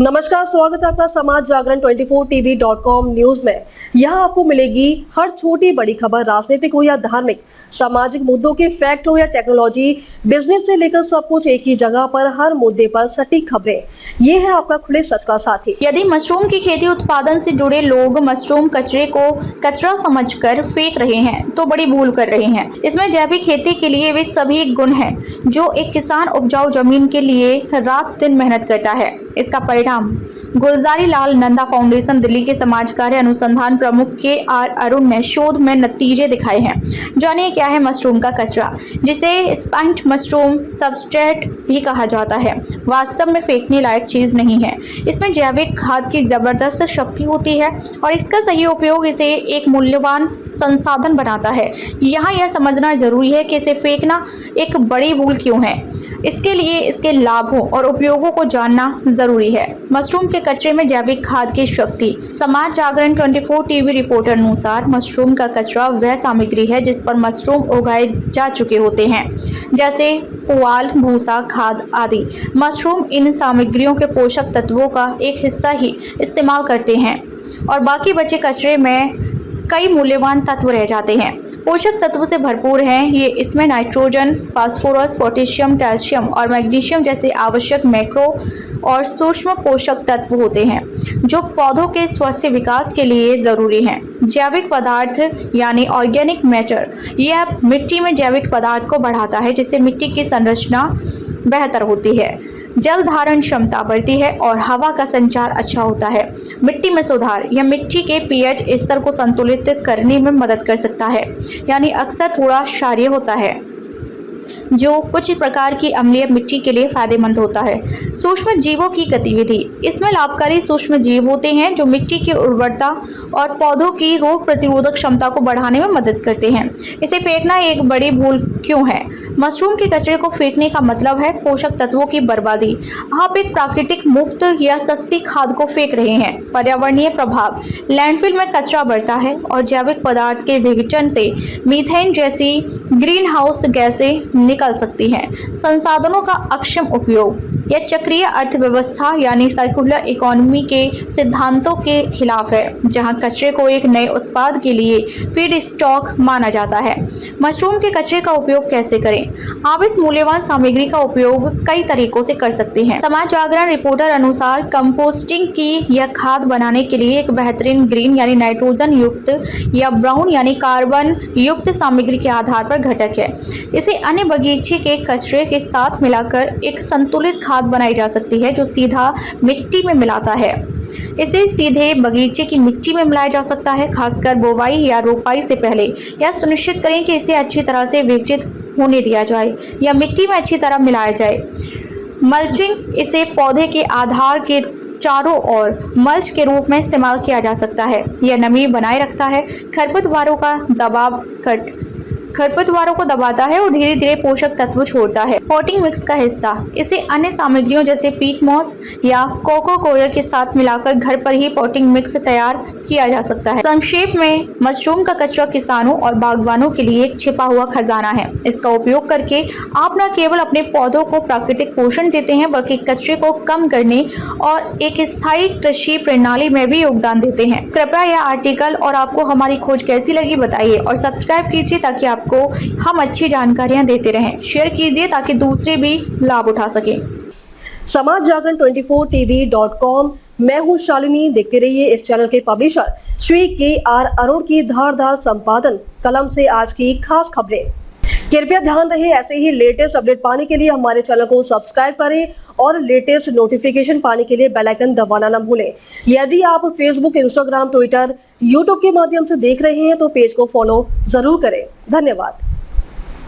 नमस्कार, स्वागत है आपका समाज जागरण 24tv.com न्यूज में। यहाँ आपको मिलेगी हर छोटी बड़ी खबर, राजनीतिक हो या धार्मिक, सामाजिक मुद्दों के फैक्ट हो या टेक्नोलॉजी, बिजनेस से लेकर सब कुछ एक ही जगह पर, हर मुद्दे पर सटीक खबरें। ये है आपका खुले सच का साथी। यदि मशरूम की खेती उत्पादन से जुड़े लोग मशरूम कचरे को कचरा समझकर फेंक रहे हैं तो बड़ी भूल कर रहे हैं। इसमें जैविक खेती के लिए वे सभी गुण हैं जो एक किसान उपजाऊ जमीन के लिए रात दिन मेहनत करता है। इसका परिणाम गुलजारी लाल नंदा फाउंडेशन दिल्ली के समाज कार्य अनुसंधान प्रमुख KR अरुण ने शोध में नतीजे दिखाए हैं। जानिए क्या है मशरूम का कचरा, जिसे स्पाइंट मशरूम सबस्ट्रेट भी कहा जाता है। वास्तव में फेंकने लायक चीज नहीं है। इसमें जैविक खाद की जबरदस्त शक्ति होती है और इसका सही उपयोग इसे एक मूल्यवान संसाधन बनाता है। यहाँ यह समझना जरूरी है कि इसे फेंकना एक बड़ी भूल क्यों है। इसके लिए इसके लाभों और उपयोगों को जानना जरूरी है। मशरूम के कचरे में जैविक खाद की शक्ति। समाज जागरण 24 टीवी रिपोर्टर अनुसार मशरूम का कचरा वह सामग्री है जिस पर मशरूम उगाए जा चुके होते हैं, जैसे पुआल, भूसा, खाद आदि। मशरूम इन सामग्रियों के पोषक तत्वों का एक हिस्सा ही इस्तेमाल करते हैं और बाकी बचे कचरे में कई मूल्यवान तत्व रह जाते हैं। पोषक तत्व से भरपूर हैं ये। इसमें नाइट्रोजन, फास्फोरस, पोटेशियम, कैल्शियम और मैग्नीशियम जैसे आवश्यक मैक्रो और सूक्ष्म पोषक तत्व होते हैं जो पौधों के स्वस्थ विकास के लिए जरूरी हैं। जैविक पदार्थ यानी ऑर्गेनिक मैटर, यह मिट्टी में जैविक पदार्थ को बढ़ाता है जिससे मिट्टी की संरचना बेहतर होती है, जल धारण क्षमता बढ़ती है और हवा का संचार अच्छा होता है। मिट्टी में सुधार, यह मिट्टी के pH स्तर को संतुलित करने में मदद कर सकता है, यानी अक्सर थोड़ा क्षारीय होता है जो कुछ प्रकार की अम्लीय मिट्टी के लिए फायदेमंद होता है। सूक्ष्म जीवों की गतिविधि, इसमें लाभकारी सूक्ष्म जीव होते हैं जो मिट्टी की उर्वरता और पौधों की रोग प्रतिरोधक क्षमता को बढ़ाने में मदद करते हैं। इसे फेंकना एक बड़ी भूल क्यों है। मशरूम के कचरे को फेंकने का मतलब है पोषक तत्वों की बर्बादी। आप एक प्राकृतिक मुफ्त या सस्ती खाद को फेंक रहे हैं। पर्यावरणीय प्रभाव, लैंडफिल में कचरा बढ़ता है और जैविक पदार्थ के विघटन से मीथेन जैसी ग्रीन हाउस गैसें निकल सकती हैं। संसाधनों का अक्षम उपयोग, यह चक्रीय अर्थव्यवस्था यानी सर्कुलर इकोनॉमी के सिद्धांतों के खिलाफ है, जहां कचरे को एक नए उत्पाद के लिए फीड स्टॉक माना जाता है। मशरूम के कचरे का उपयोग कैसे करें। आप इस मूल्यवान सामग्री का उपयोग कई तरीकों से कर सकते हैं। समाज जागरण रिपोर्टर अनुसार कंपोस्टिंग की यह खाद बनाने के लिए एक बेहतरीन ग्रीन यानी नाइट्रोजन युक्त या ब्राउन यानी कार्बन युक्त सामग्री के आधार पर घटक है। इसे अन्य बगीचे के कचरे के साथ मिलाकर एक संतुलित खाद बनाई जा सकती है जो सीधा मिट्टी में मिलाता है। इसे सीधे बगीचे की मिट्टी में मिलाया जा सकता है। खासकर बोवाई या रोपाई से पहले यह सुनिश्चित करें कि इसे अच्छी तरह से विकसित होने दिया जाए या मिट्टी में अच्छी तरह मिलाया जाए। मल्चिंग, इसे पौधे के आधार के चारों ओर मल्च के रूप में इस्तेमाल किया जा सकता है। यह नमी बनाए रखता है, खरपतवारों को दबाता है और धीरे धीरे पोषक तत्व छोड़ता है। पॉटिंग मिक्स का हिस्सा, इसे अन्य सामग्रियों जैसे पीट मॉस या कोको कोयर के साथ मिलाकर घर पर ही पॉटिंग मिक्स तैयार किया जा सकता है। संक्षेप में, मशरूम का कचरा किसानों और बागवानों के लिए एक छिपा हुआ खजाना है। इसका उपयोग करके आप न केवल अपने पौधों को प्राकृतिक पोषण देते हैं बल्कि कचरे को कम करने और एक स्थायी कृषि प्रणाली में भी योगदान देते हैं। कृपया यह आर्टिकल और आपको हमारी खोज कैसी लगी बताइए और सब्सक्राइब कीजिए ताकि आपको हम अच्छी जानकारियां देते रहें। शेयर कीजिए ताकि दूसरे भी लाभ उठा सकें। समाज जागरण 24tv.com, मैं हूं शालिनी। देखते रहिए इस चैनल के पब्लिशर श्री KR अरुण की धारदार संपादन कलम से आज की खास खबरें। कृपया ध्यान रहे, ऐसे ही लेटेस्ट अपडेट पाने के लिए हमारे चैनल को सब्सक्राइब करें और लेटेस्ट नोटिफिकेशन पाने के लिए बेल आइकन दबाना न भूलें। यदि आप फेसबुक, इंस्टाग्राम, ट्विटर, यूट्यूब के माध्यम से देख रहे हैं तो पेज को फॉलो जरूर करें। धन्यवाद।